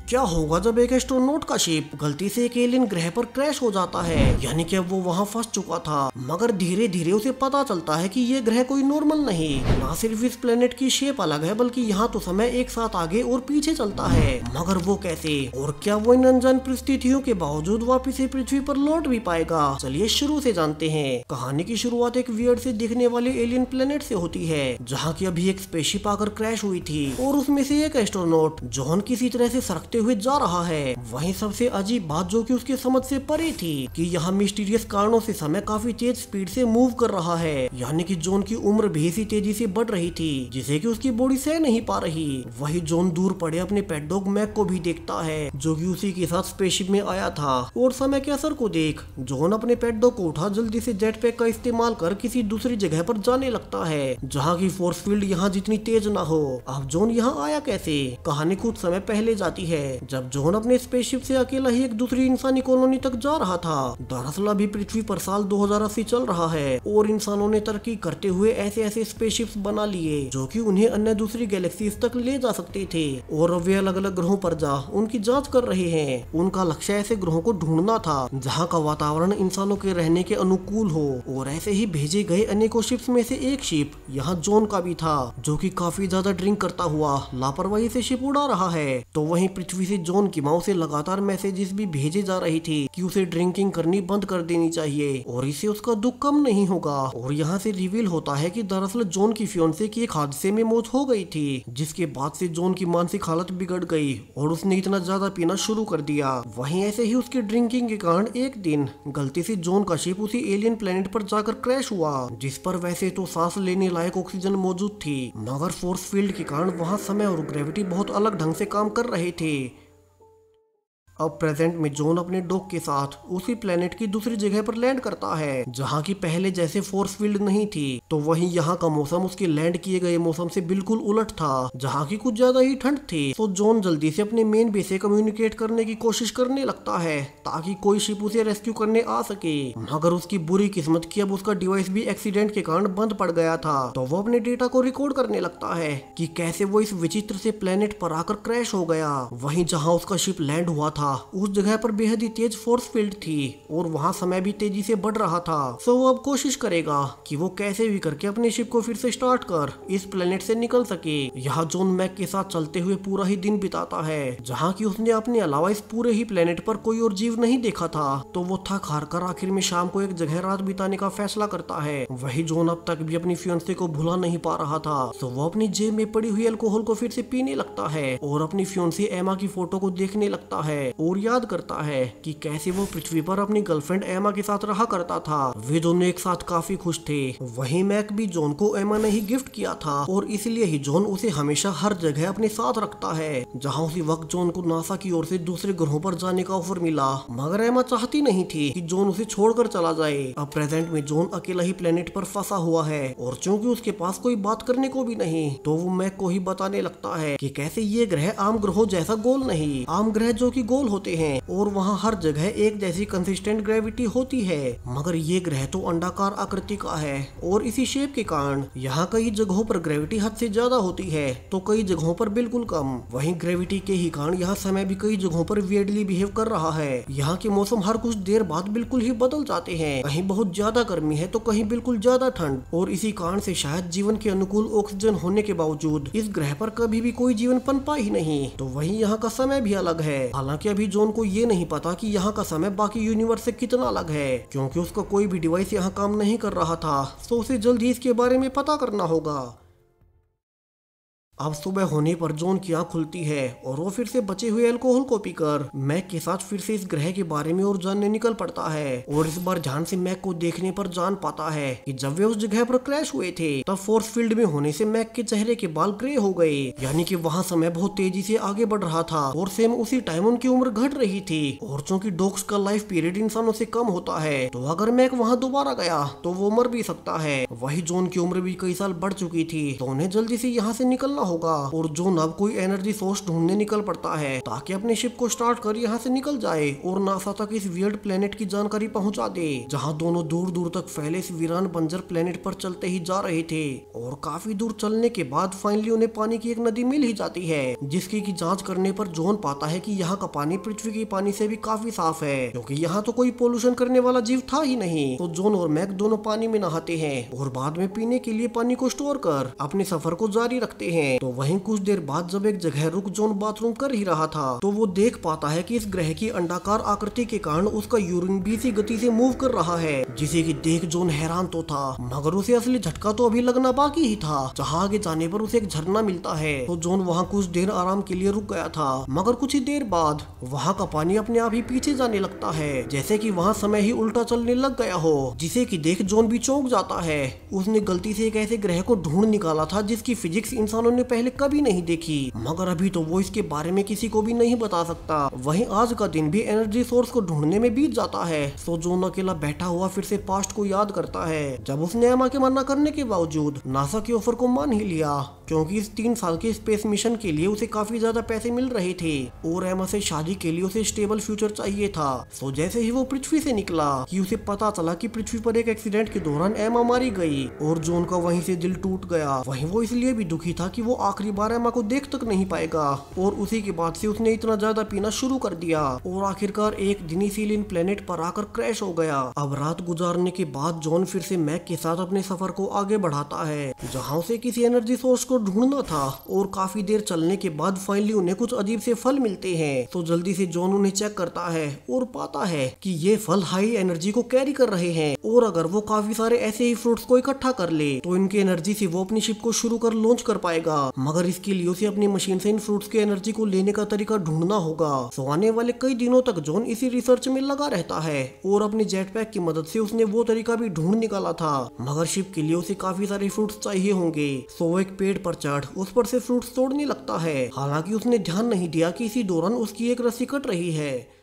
क्या होगा जब एक एस्ट्रोनॉट का शिप गलती से एक एलियन ग्रह पर क्रैश हो जाता है। यानी कि अब वो वहाँ फंस चुका था, मगर धीरे धीरे उसे पता चलता है कि ये ग्रह कोई नॉर्मल नहीं। ना सिर्फ इस प्लेनेट की शेप अलग है, बल्कि यहाँ तो समय एक साथ आगे और पीछे चलता है। मगर वो कैसे, और क्या वो इन अनजान परिस्थितियों के बावजूद वापिस से पृथ्वी पर लौट भी पाएगा? चलिए शुरू से जानते हैं। कहानी की शुरुआत एक वियर्ड से दिखने वाले एलियन प्लेनेट से होती है, जहाँ की अभी एक स्पेसशिप आकर क्रैश हुई थी और उसमें से एक एस्ट्रोनॉट जॉन किसी तरह से सरकते हुए जा रहा है। वहीं सबसे अजीब बात जो कि उसके समझ से परे थी कि यहाँ मिस्टीरियस कारणों से समय काफी तेज स्पीड से मूव कर रहा है। यानी कि जॉन की उम्र भी इसी तेजी से बढ़ रही थी जिसे कि उसकी बॉडी सह नहीं पा रही। वही जॉन दूर पड़े अपने पेट डॉग मैक को भी देखता है, जो कि उसी के साथ स्पेसशिप में आया था। और समय के असर को देख जॉन अपने पेट डॉग को उठा जल्दी से जेट पैक का इस्तेमाल कर किसी दूसरी जगह पर जाने लगता है, जहाँ की फोर्स फील्ड यहाँ जितनी तेज ना हो। अब जॉन यहाँ आया कैसे? कहानी कुछ समय पहले जाती है, जब जॉन अपने स्पेसशिप से अकेला ही एक दूसरी इंसानी कॉलोनी तक जा रहा था। दरअसल अभी पृथ्वी पर साल 2080 चल रहा है और इंसानों ने तरक्की करते हुए ऐसे ऐसे स्पेसशिप्स बना लिए जो कि उन्हें अन्य दूसरी गैलेक्सीज तक ले जा सकते थे। और अब वे अलग अलग ग्रहों पर जा उनकी जांच कर रहे हैं। उनका लक्ष्य ऐसे ग्रहों को ढूंढना था जहाँ का वातावरण इंसानों के रहने के अनुकूल हो। और ऐसे ही भेजे गए अनेकों शिप्स में से एक शिप यहाँ जॉन का भी था, जो कि काफी ज्यादा ड्रिंक करता हुआ लापरवाही से शिप उड़ा रहा है। तो वहीं पृथ्वी से जॉन की माँ से लगातार मैसेजेस भी भेजे जा रही थी कि उसे ड्रिंकिंग करनी बंद कर देनी चाहिए और इससे उसका दुख कम नहीं होगा। और यहाँ से रिवील होता है कि दरअसल जॉन की फियोंसे की एक हादसे में मौत हो गई थी, जिसके बाद से जॉन की मानसिक हालत बिगड़ गई और उसने इतना ज्यादा पीना शुरू कर दिया। वहीं ऐसे ही उसकी ड्रिंकिंग के कारण एक दिन गलती से जॉन का शिप उसी एलियन प्लेनेट पर जाकर क्रैश हुआ, जिस पर वैसे तो सांस लेने लायक ऑक्सीजन मौजूद थी, मगर फोर्स फील्ड के कारण वहाँ समय और ग्रेविटी बहुत अलग ढंग से काम कर रहे थे। अब प्रेजेंट में जॉन अपने डॉग के साथ उसी प्लेनेट की दूसरी जगह पर लैंड करता है, जहाँ की पहले जैसे फोर्स फील्ड नहीं थी। तो वहीं यहाँ का मौसम उसके लैंड किए गए मौसम से बिल्कुल उलट था, जहाँ की कुछ ज्यादा ही ठंड थी। तो जॉन जल्दी से अपने मेन बेस से कम्युनिकेट करने की कोशिश करने लगता है ताकि कोई शिप उसे रेस्क्यू करने आ सके। मगर उसकी बुरी किस्मत की अब उसका डिवाइस भी एक्सीडेंट के कारण बंद पड़ गया था। तो वो अपने डेटा को रिकॉर्ड करने लगता है कि कैसे वो इस विचित्र से प्लेनेट पर आकर क्रैश हो गया। वहीं जहाँ उसका शिप लैंड हुआ था उस जगह पर बेहद ही तेज फोर्स फील्ड थी और वहाँ समय भी तेजी से बढ़ रहा था। सो वो अब कोशिश करेगा कि वो कैसे भी करके अपनी शिप को फिर से स्टार्ट कर इस प्लेनेट से निकल सके। यहाँ जॉन मैक के साथ चलते हुए पूरा ही दिन बिताता है, जहाँ की उसने अपने अलावा इस पूरे ही प्लेनेट पर कोई और जीव नहीं देखा था। तो वो थक हार कर आखिर में शाम को एक जगह रात बिताने का फैसला करता है। वही जॉन अब तक भी अपनी फियांसे को भुला नहीं पा रहा था, तो वो अपनी जेब में पड़ी हुई अल्कोहल को फिर से पीने लगता है और अपनी फियांसे एमा की फोटो को देखने लगता है और याद करता है कि कैसे वो पृथ्वी पर अपनी गर्लफ्रेंड एमा के साथ रहा करता था। वे दोनों एक साथ काफी खुश थे। वहीं मैक भी जॉन को एमा ने ही गिफ्ट किया था और इसलिए ही जॉन उसे हमेशा हर जगह अपने साथ रखता है। जहां उसी वक्त जॉन को नासा की ओर से दूसरे ग्रहों पर जाने का ऑफर मिला, मगर एमा चाहती नहीं थी कि जॉन उसे छोड़कर चला जाए। अब प्रेजेंट में जॉन अकेला ही प्लेनेट पर फंसा हुआ है और चूंकि उसके पास कोई बात करने को भी नहीं, तो वो मैक को ही बताने लगता है कि कैसे ये ग्रह आम ग्रहों जैसा गोल नहीं, आम ग्रह जो कि गोल होते हैं और वहाँ हर जगह एक जैसी कंसिस्टेंट ग्रेविटी होती है, मगर ये ग्रह तो अंडाकार आकृति का है और इसी शेप के कारण यहाँ कई जगहों पर ग्रेविटी हद से ज्यादा होती है तो कई जगहों पर बिल्कुल कम। वहीं ग्रेविटी के ही कारण यहाँ समय भी कई जगहों पर वियर्डली बिहेव कर रहा है। यहाँ के मौसम हर कुछ देर बाद बिल्कुल ही बदल जाते हैं, कहीं बहुत ज्यादा गर्मी है तो कहीं बिल्कुल ज्यादा ठंड, और इसी कारण से शायद जीवन के अनुकूल ऑक्सीजन होने के बावजूद इस ग्रह पर कभी भी कोई जीवन पनपा ही नहीं। तो वहीं यहाँ का समय भी अलग है। हालांकि अभी जॉन को ये नहीं पता कि यहाँ का समय बाकी यूनिवर्स से कितना अलग है, क्योंकि उसका कोई भी डिवाइस यहाँ काम नहीं कर रहा था। तो उसे जल्द ही इसके बारे में पता करना होगा। अब सुबह होने पर जॉन की आंख खुलती है और वो फिर से बचे हुए अल्कोहल को पीकर मैक के साथ फिर से इस ग्रह के बारे में और जानने निकल पड़ता है। और इस बार ध्यान से मैक को देखने पर जान पाता है कि जब वे उस जगह पर क्रैश हुए थे तब फोर्स फील्ड में होने से मैक के चेहरे के बाल ग्रे हो गए, यानी कि वहाँ समय बहुत तेजी से आगे बढ़ रहा था और सेम उसी टाइम उनकी उम्र घट रही थी। और चूंकि डॉग्स का लाइफ पीरियड इंसानों से कम होता है, तो अगर मैक वहाँ दोबारा गया तो वो मर भी सकता है। वही जॉन की उम्र भी कई साल बढ़ चुकी थी, तो उन्हें जल्दी से यहाँ से निकलना होगा और जोन अब कोई एनर्जी सोर्स ढूंढने निकल पड़ता है ताकि अपने शिप को स्टार्ट कर यहाँ से निकल जाए और नासा तक इस वियर्ड प्लेनेट की जानकारी पहुंचा दे, जहाँ दोनों दूर दूर तक फैले इस वीरान बंजर प्लेनेट पर चलते ही जा रहे थे। और काफी दूर चलने के बाद फाइनली उन्हें पानी की एक नदी मिल ही जाती है, जिसकी की जांच करने पर जॉन पाता है कि यहाँ का पानी पृथ्वी के पानी से भी काफी साफ है, क्योंकि यहाँ तो कोई पोल्यूशन करने वाला जीव था ही नहीं। तो जॉन और मैक दोनों पानी में नहाते हैं और बाद में पीने के लिए पानी को स्टोर कर अपने सफर को जारी रखते हैं। तो वहीं कुछ देर बाद जब एक जगह रुक जॉन बाथरूम कर ही रहा था तो वो देख पाता है कि इस ग्रह की अंडाकार आकृति के कारण उसका यूरिन भी इसी गति से मूव कर रहा है, जिसे कि देख जॉन हैरान तो था मगर उसे असली झटका तो अभी लगना बाकी ही था, जहाँ आगे जाने पर उसे एक झरना मिलता है। तो जॉन वहाँ कुछ देर आराम के लिए रुक गया था, मगर कुछ ही देर बाद वहाँ का पानी अपने आप ही पीछे जाने लगता है, जैसे कि वहाँ समय ही उल्टा चलने लग गया हो, जिसे कि देख जॉन भी चौंक जाता है। उसने गलती से एक ऐसे ग्रह को ढूंढ निकाला था जिसकी फिजिक्स इंसानों ने पहले कभी नहीं देखी, मगर अभी तो वो इसके बारे में किसी को भी नहीं बता सकता। वहीं आज का दिन भी एनर्जी सोर्स को ढूंढने में बीत जाता है। सो जॉन अकेला बैठा हुआ फिर से पास्ट को याद करता है, जब उसने एमा के मना करने के बावजूद नासा के ऑफर को मान ही लिया, क्योंकि इस 3 साल के स्पेस मिशन के लिए उसे काफी ज्यादा पैसे मिल रहे थे और एमा से शादी के लिए उसे स्टेबल फ्यूचर चाहिए था। सो जैसे ही वो पृथ्वी से निकला कि उसे पता चला कि पृथ्वी पर एक एक्सीडेंट के दौरान एमा मारी गई और जॉन का वहीं से दिल टूट गया। वहीं वो इसलिए भी दुखी था कि वो आखिरी बार एमा को देख तक नहीं पाएगा और उसी के बाद से उसने इतना ज्यादा पीना शुरू कर दिया और आखिरकार एक दिन इसी लिन प्लेनेट पर आकर क्रैश हो गया। अब रात गुजारने के बाद जॉन फिर से मैक के साथ अपने सफर को आगे बढ़ाता है, जहाँ उसे किसी एनर्जी सोर्स को ढूंढना था। और काफी देर चलने के बाद फाइनली उन्हें कुछ अजीब से फल मिलते हैं। तो जल्दी से जॉन उन्हें चेक करता है और पाता है कि ये फल हाई एनर्जी को कैरी कर रहे हैं और अगर वो काफी सारे ऐसे ही फ्रूट्स को इकट्ठा कर ले तो इनकी एनर्जी से वो अपनी शिप को शुरू कर लॉन्च कर पाएगा, मगर इसके लिए उसे अपनी मशीन से इन फ्रूट्स की एनर्जी को लेने का तरीका ढूंढना होगा। तो आने वाले कई दिनों तक जॉन इसी रिसर्च में लगा रहता है और अपने जेट पैक की मदद से उसने वो तरीका भी ढूंढ निकाला था, मगर शिप के लिए उसे काफी सारे फ्रूट्स चाहिए होंगे। सो वो एक पेड़ पर चढ़ उस पर से फ्रूट्स तोड़ने लगता है, हालांकि उसने ध्यान नहीं दिया कि इसी दौरान उसकी एक रस्सी कट रही है,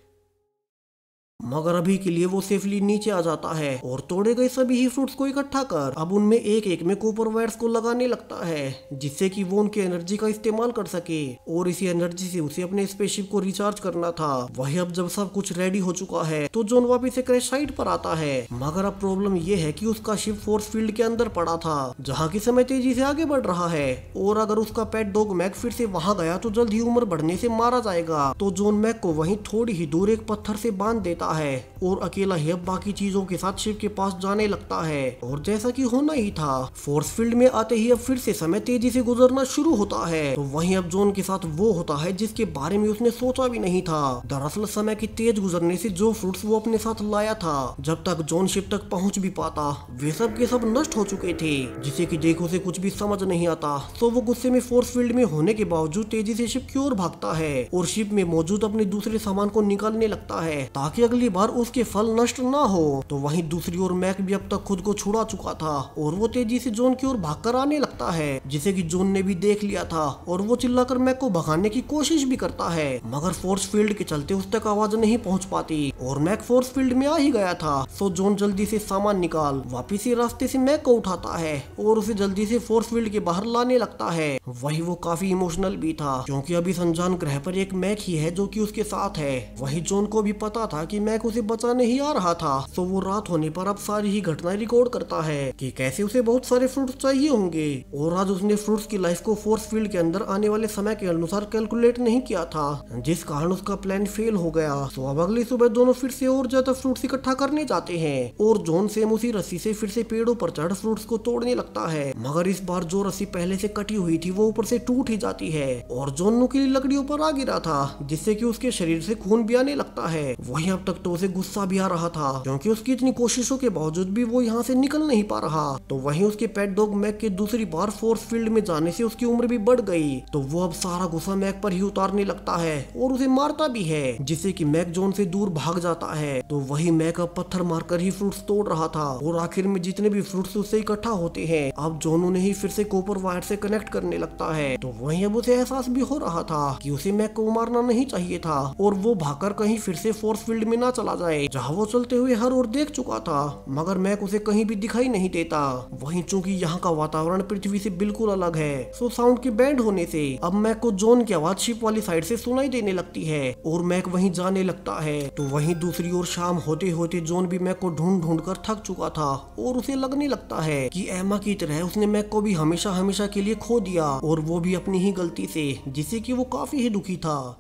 मगर अभी के लिए वो सेफली नीचे आ जाता है और तोड़े गए सभी ही फ्रूट्स को इकट्ठा कर अब उनमें एक एक में कॉपर वायर्स को लगाने लगता है, जिससे कि वो उनकी एनर्जी का इस्तेमाल कर सके और इसी एनर्जी से उसे अपने स्पेसशिप को रिचार्ज करना था। वही अब जब सब कुछ रेडी हो चुका है तो जॉन वापिस से क्रैश साइट पर आता है, मगर अब प्रॉब्लम ये है कि उसका शिप फोर्स फील्ड के अंदर पड़ा था, जहाँ की समय तेजी से आगे बढ़ रहा है और अगर उसका पेट डॉग मैक फिर से वहाँ गया तो जल्द ही उम्र बढ़ने से मारा जाएगा। तो जॉन मैक को वहीं थोड़ी ही दूर एक पत्थर से बांध देता है और अकेला ही अब बाकी चीजों के साथ शिप के पास जाने लगता है। और जैसा कि होना ही था, फोर्स फील्ड में आते ही अब फिर से समय तेजी से गुजरना शुरू होता है। तो वहीं अब जॉन के साथ वो होता है जिसके बारे में उसने सोचा भी नहीं था। दरअसल समय की तेज गुजरने से जो फ्रूट्स वो अपने साथ लाया था, जब तक जॉन शिप तक पहुंच भी पाता वे सब के सब नष्ट हो चुके थे, जिसे कि देखो से कुछ भी समझ नहीं आता। तो वो गुस्से में फोर्स फील्ड में होने के बावजूद तेजी से शिप की ओर भागता है और शिप में मौजूद अपने दूसरे सामान को निकालने लगता है ताकि अगली बार उसके फल नष्ट ना हो। तो वहीं दूसरी ओर मैक भी अब तक खुद को छुड़ा चुका था और वो तेजी से जॉन की ओर भागकर आने लगता है, जिसे कि जॉन ने भी देख लिया था और वो चिल्लाकर मैक को भगाने की कोशिश भी करता है, मगर फोर्स फील्ड के चलते उस तक आवाज नहीं पहुंच पाती और मैक फोर्स फील्ड में आ ही गया था। सो जॉन जल्दी से सामान निकाल वापिस से रास्ते से मैक को उठाता है और उसे जल्दी से फोर्स फील्ड के बाहर लाने लगता है। वही वो काफी इमोशनल भी था, क्योंकि अभी अनजान ग्रह पर एक मैक ही है जो कि उसके साथ है। वही जॉन को भी पता था कि मैक उसे बचाने ही आ रहा था। तो वो रात होने पर अब सारी ही घटनाएं रिकॉर्ड करता है कि कैसे उसे बहुत सारे फ्रूट्स चाहिए होंगे और आज उसने फ्रूट्स की लाइफ को फोर्स फील्ड के अंदर आने वाले समय के अनुसार कैलकुलेट नहीं किया था, जिस कारण उसका प्लान फेल हो गया। तो अब अगली सुबह दोनों फिर से और ज्यादा फ्रूट्स इकट्ठा करने जाते हैं और जॉन सेम उसी रस्सी से फिर से पेड़ों पर चढ़ फ्रूट्स को तोड़ने लगता है, मगर इस बार जो रस्सी पहले से कटी हुई थी वो ऊपर से टूट ही जाती है और जॉन नुकीली लकड़ियों पर आ गिरा था, जिससे कि उसके शरीर से खून भी आने लगता है। वहीं अब तक तो उसे गुस्सा भी आ रहा था, क्योंकि उसकी इतनी कोशिशों के बावजूद भी वो यहाँ से निकल नहीं पा रहा। तो वहीं उसके पेट डॉग मैक के दूसरी बार फोर्स फील्ड में जाने से उसकी उम्र भी बढ़ गई। तो वो अब सारा गुस्सा मैक पर ही उतारने लगता है और उसे मारता भी है, जिससे कि मैक जॉन से दूर भाग जाता है। तो वही मैक अब पत्थर मारकर ही फ्रूट्स तोड़ रहा था और आखिर में जितने भी फ्रूट्स उससे इकट्ठा होते हैं अब जॉन उन्हें ही फिर से कॉपर वायर से कनेक्ट करने लगता है। तो वहीं अब उसे एहसास भी हो रहा था कि उसे मैक को मारना नहीं चाहिए था और वो भागकर कहीं फिर से फोर्स फील्ड में ना चला जाए जहाँ वो चलते हुए हर ओर देख चुका था, मगर मैक उसे कहीं भी दिखाई नहीं देता। वहीं चूंकि यहाँ का वातावरण पृथ्वी से बिल्कुल अलग है, सो साउंड के बैंड होने से अब मैक को जॉन की आवाज शिप वाली साइड से सुनाई देने लगती है और मैक वहीं जाने लगता है। तो वहीं दूसरी ओर शाम होते होते जॉन भी मैक को ढूंढ ढूंढ कर थक चुका था और उसे लगने लगता है कि एमा की तरह उसने मैक को भी हमेशा हमेशा के लिए खो दिया और वो भी अपनी ही गलती से, जिससे कि वो काफी ही दुखी था।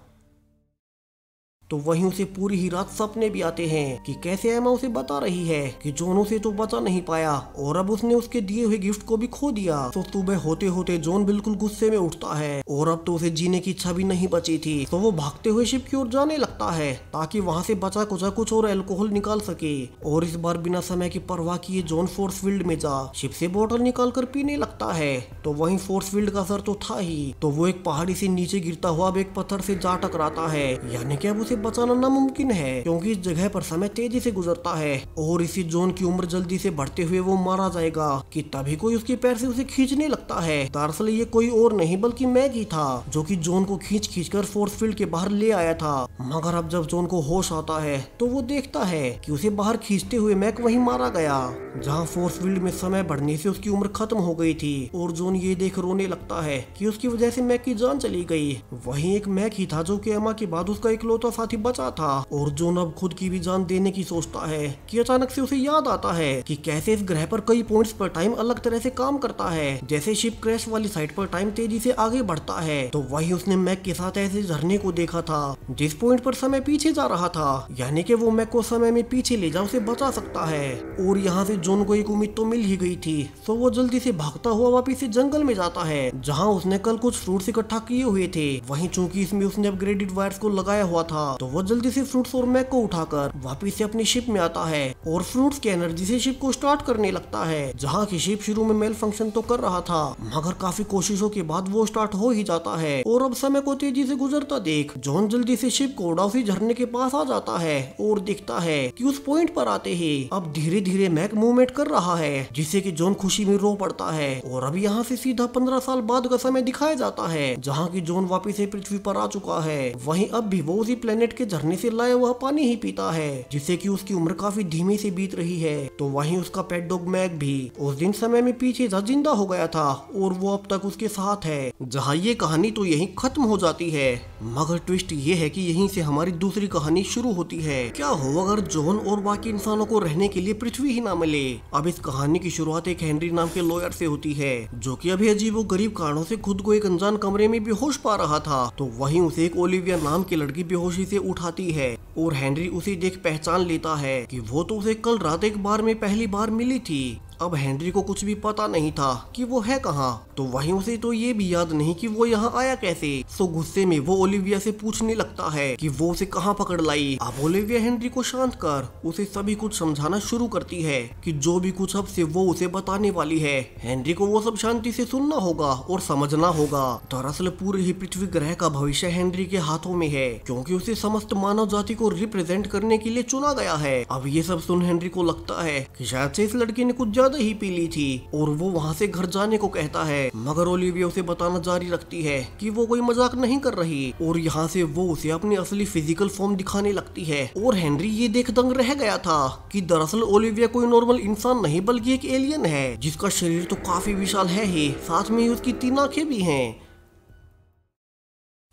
तो वहीं उसे पूरी ही रात सपने भी आते हैं कि कैसे एमा उसे बता रही है कि जॉन उसे तो बचा नहीं पाया और अब उसने उसके दिए हुए गिफ्ट को भी खो दिया। तो सुबह होते होते जॉन बिल्कुल गुस्से में उठता है और अब तो उसे जीने की इच्छा भी नहीं बची थी। तो वो भागते हुए शिप की ओर जाने लगता है ताकि वहाँ से बचा कुचा कुछ और अल्कोहल निकाल सके। और इस बार बिना समय की परवाह किए जॉन फोर्स फील्ड में जा शिप से बोतल निकाल कर पीने लगता है। तो वहीं फोर्स फील्ड का असर तो था ही, तो वो एक पहाड़ी से नीचे गिरता हुआ अब एक पत्थर से जा टकराता है। यानी कि अब उसे बचाना नामुमकिन है क्योंकि इस जगह पर समय तेजी से गुजरता है और इसी जॉन की उम्र जल्दी से बढ़ते हुए वो मारा जाएगा कि तभी कोई उसके पैर से उसे खींचने लगता है। दरअसल ये कोई और नहीं बल्कि मैक ही था जो कि जॉन को खींच खींच कर फोर्स फील्ड के बाहर ले आया था। मगर अब जब जॉन को होश आता है तो वो देखता है कि उसे बाहर खींचते हुए मैक वहीं मारा गया जहाँ फोर्स फील्ड में समय बढ़ने से उसकी उम्र खत्म हो गई थी। और जॉन ये देख रोने लगता है कि उसकी वजह से मैक की जान चली गई। वहीं एक मैक ही था जो कि एमा के बाद उसका इकलौता साथी बचा था और जॉन अब खुद की भी जान देने की सोचता है कि अचानक से उसे याद आता है कि कैसे इस ग्रह पर कई पॉइंट्स पर टाइम अलग तरह से काम करता है। जैसे शिप क्रैश वाली साइड पर टाइम तेजी से आगे बढ़ता है तो वही उसने मैक के साथ ऐसे झरने को देखा था जिस पॉइंट पर समय पीछे जा रहा था, यानी कि वो मैक को समय में पीछे ले जा उसे बचा सकता है। और यहाँ से जॉन को एक उम्मीद तो मिल ही गई थी, तो वो जल्दी से भागता हुआ वापिस से जंगल में जाता है जहाँ उसने कल कुछ फ्रूट्स इकट्ठा किए हुए थे। वहीं चूंकि इसमें उसने अपग्रेडेड वायर्स को लगाया हुआ था तो वो जल्दी से फ्रूट्स और मैक को उठाकर वापिस से अपनी शिप में आता है और फ्रूट्स की एनर्जी से शिप को स्टार्ट करने लगता है। जहाँ की शिप शुरू में मेल फंक्शन तो कर रहा था मगर काफी कोशिशों के बाद वो स्टार्ट हो ही जाता है। और अब समय को तेजी से गुजरता देख जॉन जल्दी से शिप को उड़ा उसी झरने के पास आ जाता है और दिखता है कि उस पॉइंट पर आते ही अब धीरे धीरे मैक मूवमेंट कर रहा है जिससे कि जॉन खुशी में रो पड़ता है। और अब यहाँ से सीधा 15 साल बाद का समय दिखाया जाता है जहाँ की जॉन वापिस से पृथ्वी पर आ चुका है। वहीं अब भी वो उसी प्लेनेट के झरने से लाया हुआ पानी ही पीता है जिससे कि उसकी उम्र काफी धीमी से बीत रही है। तो वहीं उसका पेट डॉग मैक भी उस दिन समय में पीछे जा जिंदा हो गया था और वो अब तक उसके साथ है। जहाँ ये कहानी तो यहीं खत्म हो जाती है मगर ट्विस्ट ये है कि यहीं से हमारी दूसरी कहानी शुरू होती है। क्या हो अगर जॉन और बाकी इंसानों को रहने के लिए पृथ्वी ही ना मिले। अब इस कहानी की शुरुआत एक हेनरी नाम के लॉयर से होती है जो कि अभी अजीबो गरीब कारणों से खुद को एक अनजान कमरे में बेहोश पा रहा था। तो वहीं उसे एक ओलिविया नाम की लड़की बेहोशी से उठाती है और हेनरी उसे देख पहचान लेता है कि वो तो उसे कल रात एक बार में पहली बार मिली थी। अब हेनरी को कुछ भी पता नहीं था कि वो है कहाँ। तो वहीं उसे तो ये भी याद नहीं कि वो यहाँ आया कैसे। सो गुस्से में वो ओलिविया से पूछने लगता है कि वो उसे कहाँ पकड़ लाई। अब ओलिविया हेनरी को शांत कर उसे सभी कुछ समझाना शुरू करती है कि जो भी कुछ अब से वो उसे बताने वाली है हेनरी को वो सब शांति से सुनना होगा और समझना होगा। दरअसल पूरे ही पृथ्वी ग्रह का भविष्य हेनरी के हाथों में है क्योंकि उसे समस्त मानव जाति को रिप्रेजेंट करने के लिए चुना गया है। अब ये सब सुन हेनरी को लगता है कि शायद से इस लड़की ने कुछ ज्यादा ही पी ली थी और वो वहाँ से घर जाने को कहता है। मगर ओलिविया उसे बताना जारी रखती है कि वो कोई मजाक नहीं कर रही और यहाँ से वो उसे अपनी असली फिजिकल फॉर्म दिखाने लगती है। और हेनरी ये देख दंग रह गया था कि दरअसल ओलिविया कोई नॉर्मल इंसान नहीं बल्कि एक एलियन है जिसका शरीर तो काफी विशाल है ही, साथ में ही उसकी 3 आंखें भी हैं।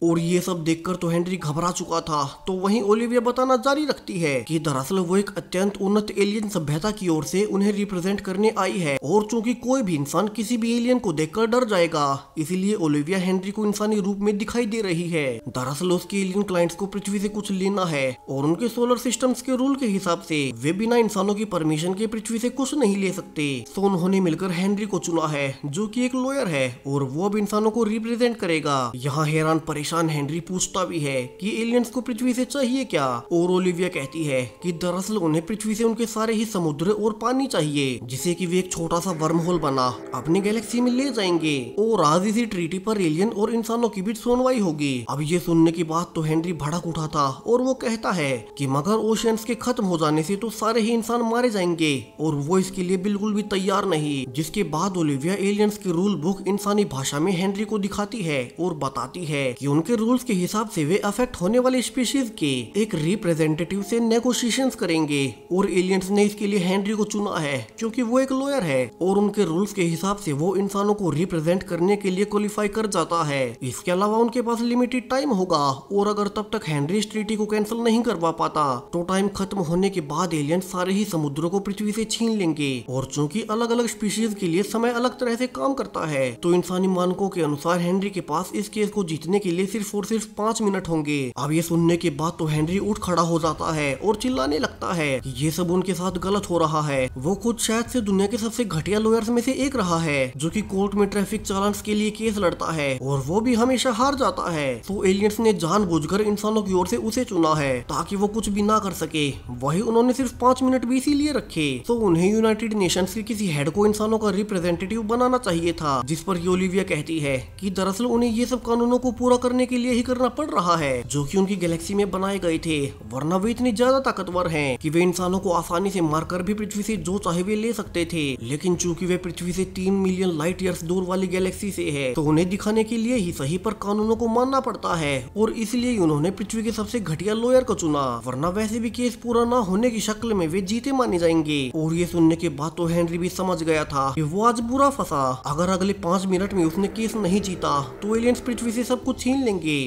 और ये सब देखकर तो हेनरी घबरा चुका था। तो वहीं ओलिविया बताना जारी रखती है कि दरअसल वो एक अत्यंत उन्नत एलियन सभ्यता की ओर से उन्हें रिप्रेजेंट करने आई है और चूंकि कोई भी इंसान किसी भी एलियन को देखकर डर जाएगा इसीलिए ओलिविया हेनरी को इंसानी रूप में दिखाई दे रही है। दरअसल उसके एलियन क्लाइंट्स को पृथ्वी से कुछ लेना है और उनके सोलर सिस्टम्स के रूल के हिसाब से वे बिना इंसानों की परमिशन के पृथ्वी से कुछ नहीं ले सकते। तो उन्होंने मिलकर हेनरी को चुना है जो की एक लॉयर है और वो अब इंसानों को रिप्रेजेंट करेगा। यहाँ हैरान परेशान परेशान हेनरी पूछता भी है कि एलियंस को पृथ्वी से चाहिए क्या, और ओलिविया कहती है कि दरअसल उन्हें पृथ्वी से उनके सारे ही समुद्र और पानी चाहिए, जिसे कि वे एक छोटा सा वर्म होल बना अपनी गैलेक्सी में ले जाएंगे और आज इसी ट्रीटी पर एलियन और इंसानों की बीच सुनवाई होगी। अब ये सुनने की बात तो हेनरी भड़क उठा था और वो कहता है कि मगर ओशियंस के खत्म हो जाने से तो सारे ही इंसान मारे जाएंगे और वो इसके लिए बिल्कुल भी तैयार नहीं। जिसके बाद ओलिविया एलियंस की रूल बुक इंसानी भाषा में हेनरी को दिखाती है और बताती है कि उनके रूल्स के हिसाब से वे अफेक्ट होने वाले स्पीशीज के एक रिप्रेजेंटेटिव से नेगोशिएशंस करेंगे और एलियंस ने इसके लिए हेनरी को चुना है क्योंकि वो एक लॉयर है और उनके रूल्स के हिसाब से वो इंसानों को रिप्रेजेंट करने के लिए क्वालिफाई कर जाता है। इसके अलावा उनके पास लिमिटेड टाइम होगा और अगर तब तक हेनरी इस ट्रीटी को कैंसिल नहीं करवा पाता तो टाइम खत्म होने के बाद एलियन सारे ही समुद्रों को पृथ्वी से छीन लेंगे। और चूंकि अलग अलग स्पीशीज के लिए समय अलग तरह से काम करता है तो इंसानी मानकों के अनुसार हेनरी के पास इस केस को जीतने के लिए सिर्फ और सिर्फ 5 मिनट होंगे। अब ये सुनने के बाद तो हेनरी उठ खड़ा हो जाता है और चिल्लाने लगता है कि ये सब उनके साथ गलत हो रहा है। वो खुद शायद से दुनिया के सबसे घटिया लॉयर्स में से एक रहा है जो कि कोर्ट में ट्रैफिक चालान के लिए केस लड़ता है और वो भी हमेशा हार जाता है। तो एलियंस ने जानबूझकर इंसानों की ओर से उसे चुना है ताकि वो कुछ भी ना कर सके। वही उन्होंने सिर्फ 5 मिनट भी इसीलिए रखे। तो उन्हें यूनाइटेड नेशंस के किसी हेड को इंसानों का रिप्रेजेंटेटिव बनाना चाहिए था, जिस पर ओलिविया कहती है कि दरअसल उन्हें ये सब कानूनों को पूरा करने के लिए ही करना पड़ रहा है जो कि उनकी गैलेक्सी में बनाए गए थे, वरना वे इतनी ज्यादा ताकतवर हैं कि वे इंसानों को आसानी से मारकर भी पृथ्वी से जो चाहे वे ले सकते थे। लेकिन चूंकि वे पृथ्वी से 3 मिलियन लाइट ईयर्स दूर वाली गैलेक्सी से है तो उन्हें दिखाने के लिए ही सही पर कानूनों को मानना पड़ता है और इसलिए उन्होंने पृथ्वी के सबसे घटिया लॉयर को चुना, वरना वैसे भी केस पूरा ना होने की शक्ल में वे जीते माने जाएंगे। और ये सुनने के बाद तो हेनरी भी समझ गया था कि वो आज बुरा फंसा। अगर अगले 5 मिनट में उसने केस नहीं जीता तो एलियंस पृथ्वी से सब कुछ छीन लेंगे।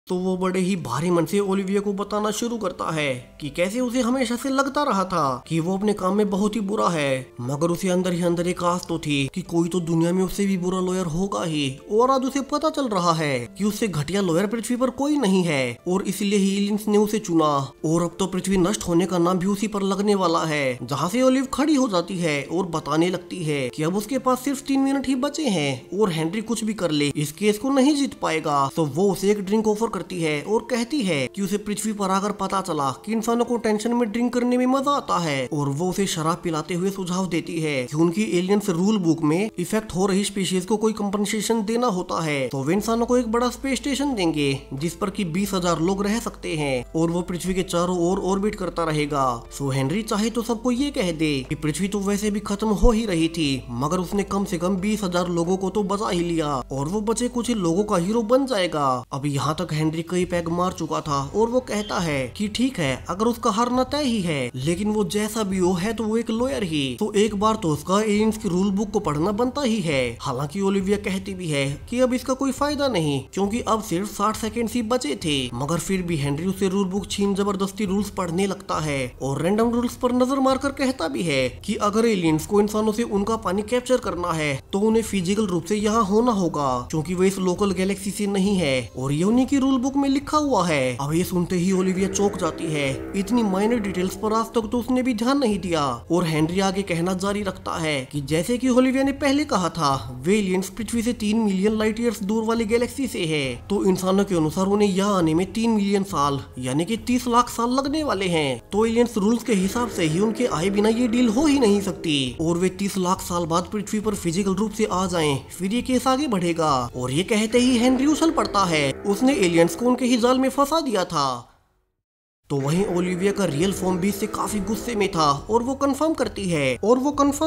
तो वो बड़े ही भारी मन से ओलिविया को बताना शुरू करता है कि कैसे उसे हमेशा से लगता रहा था कि वो अपने काम में बहुत ही बुरा है, मगर उसे अंदर ही अंदर एक आस तो थी कि कोई तो दुनिया में उससे भी बुरा लॉयर होगा ही। और आज उसे पता चल रहा है कि उससे घटिया लॉयर पृथ्वी पर कोई नहीं है और इसलिए ही एलियंस ने उसे चुना। और अब तो पृथ्वी नष्ट होने का नाम भी उसी पर लगने वाला है, जहाँ से ओलिव खड़ी हो जाती है और बताने लगती है कि अब उसके पास सिर्फ 3 मिनट ही बचे हैं और हेनरी कुछ भी कर ले इस केस को नहीं जीत पाएगा। तो वो उसे एक ड्रिंक ऑफर करती है और कहती है कि उसे पृथ्वी पर आकर पता चला कि इंसानों को टेंशन में ड्रिंक करने में मजा आता है और वो उसे शराब पिलाते हुए सुझाव देती है कि उनकी एलियंस रूल बुक में इफेक्ट हो रही स्पीशीज को कोई कंपनसेशन देना होता है तो वे इंसानों को एक बड़ा स्पेस स्टेशन देंगे जिस पर कि 20,000 लोग रह सकते हैं और वो पृथ्वी के चारों ओर ऑर्बिट करता रहेगा। सो हेनरी चाहे तो सबको ये कह दे कि पृथ्वी तो वैसे भी खत्म हो ही रही थी, मगर उसने कम से कम 20,000 लोगों को तो बचा ही लिया और वो बचे कुछ ही लोगों का हीरो बन जाएगा। अब यहाँ तक हेनरी कई पैग मार चुका था और वो कहता है कि ठीक है, अगर उसका हारना तय ही है, लेकिन वो जैसा भी हो है तो वो एक लॉयर ही, तो एक बार तो उसका एलियंस की रूल बुक को पढ़ना बनता ही है। हालांकि ओलिविया कहती भी है कि अब इसका कोई फायदा नहीं क्योंकि अब सिर्फ 60 सेकेंड ही बचे थे, मगर फिर भी हेनरी उसे रूल बुक छीन जबरदस्ती रूल्स पढ़ने लगता है और रैंडम रूल्स पर नजर मारकर कहता भी है कि अगर एलियंस को इंसानों से उनका पानी कैप्चर करना है तो उन्हें फिजिकल रूप से यहाँ होना होगा क्योंकि वो इस लोकल गैलेक्सी से नहीं है और ये उन्हीं की रूल बुक में लिखा हुआ है। अब ये सुनते ही ओलिविया चौंक जाती है, इतनी माइनर डिटेल्स पर आज तक तो उसने भी ध्यान नहीं दिया। और हेनरी आगे कहना जारी रखता है कि जैसे कि ओलिविया ने पहले कहा था वे एलियंस पृथ्वी से 3 मिलियन लाइट ईयर्स दूर वाली गैलेक्सी से है, तो इंसानों के अनुसार उन्हें यहाँ आने में 3 मिलियन साल यानी कि 30 लाख साल लगने वाले हैं। तो एलियंस रूल्स के हिसाब से ही उनके आए बिना ये डील हो ही नहीं सकती और वे 30 लाख साल बाद पृथ्वी पर फिजिकल रूप से आ जाएं, फिर ये केस आगे बढ़ेगा। और ये कहते ही हेनरी उछल पड़ता है, उसने एलियंस को उनके ही जाल में फंसा दिया था। तो वहीं ओलिविया का रियल फॉर्म भी इससे काफी गुस्से में था और वो कंफर्म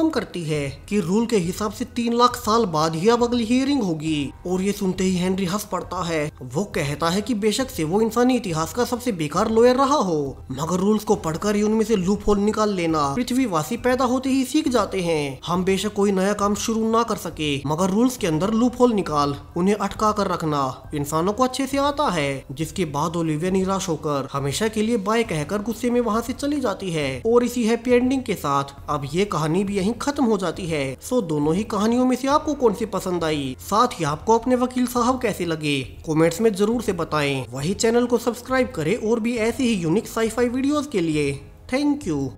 करती है कि रूल के हिसाब से 3 लाख साल बाद ही अब अगली हियरिंग होगी। और ये सुनते ही हेनरी हंस पड़ता है। वो कहता है कि बेशक से वो इंसानी इतिहास का सबसे बेकार लॉयर रहा हो, मगर रूल्स को पढ़कर ही उनमें से लूप होल निकाल लेना पृथ्वीवासी पैदा होते ही सीख जाते हैं। हम बेशक कोई नया काम शुरू ना कर सके, मगर रूल्स के अंदर लूप होल निकाल उन्हें अटका कर रखना इंसानों को अच्छे से आता है। जिसके बाद ओलिविया निराश होकर हमेशा के लिए बाय कहकर गुस्से में वहाँ से चली जाती है। और इसी हैप्पी एंडिंग के साथ अब ये कहानी भी यहीं खत्म हो जाती है। सो दोनों ही कहानियों में से आपको कौन सी पसंद आई, साथ ही आपको अपने वकील साहब कैसे लगे, कमेंट्स में जरूर से बताएं। वही चैनल को सब्सक्राइब करें और भी ऐसे ही यूनिक साई-फाई वीडियोस के लिए। Thank you.